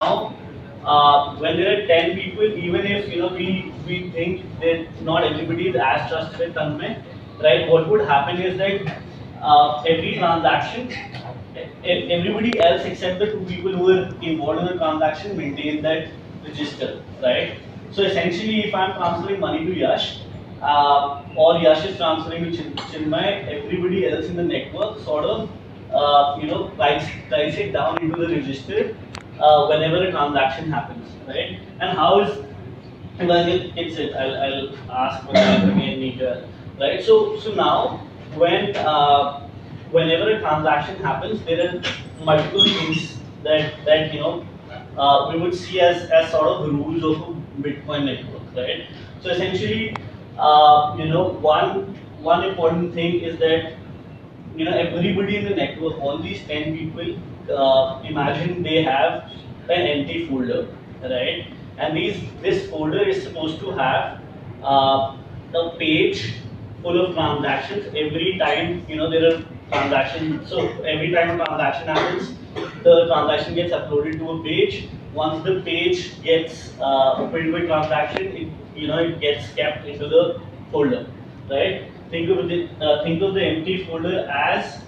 Now, when there are 10 people, even if we think that not everybody is as trusted as Tanmay, right? What would happen is that every transaction, everybody else except the two people who are involved in the transaction maintain that register, right? So essentially, if I'm transferring money to Yash, or Yash is transferring to Chinmay, everybody else in the network sort of writes it down into the register whenever a transaction happens, right? And how is well, it's it. I'll ask for that again later, right? So now whenever a transaction happens, there are multiple things that we would see as sort of the rules of a Bitcoin network, right? So essentially, one important thing is that everybody in the network, all these 10 people, imagine they have an empty folder, right? And this folder is supposed to have the page full of transactions every time there are transactions. So every time a transaction happens, the transaction gets uploaded to a page. Once the page gets filled with transaction, it gets kept into the folder, right? Think of the empty folder as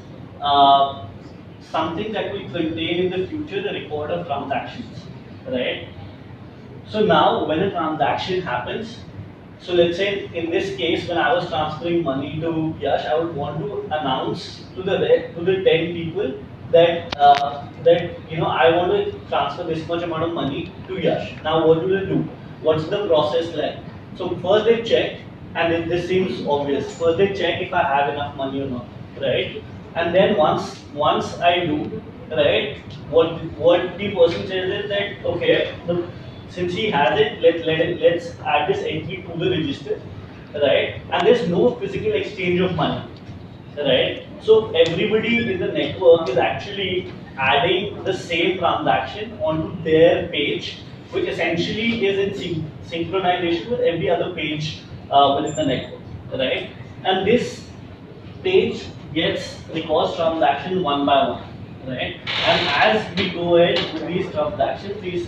something that will contain in the future the record of transactions, right? So now when a transaction happens, so let's say in this case when I was transferring money to Yash, I would want to announce to the 10 people that I want to transfer this much amount of money to Yash. Now what do they do? What's the process like? So first they check, and this seems obvious. First they check if I have enough money or not, right? And then once I do, right, what the person says is that okay, since he has it, let's add this entry to the register, right? And there's no physical exchange of money, right? So everybody in the network is actually adding the same transaction onto their page, which essentially is in synchronization with every other page within the network, right? And this page gets records transaction one by one, right? And as we go ahead with these transactions, these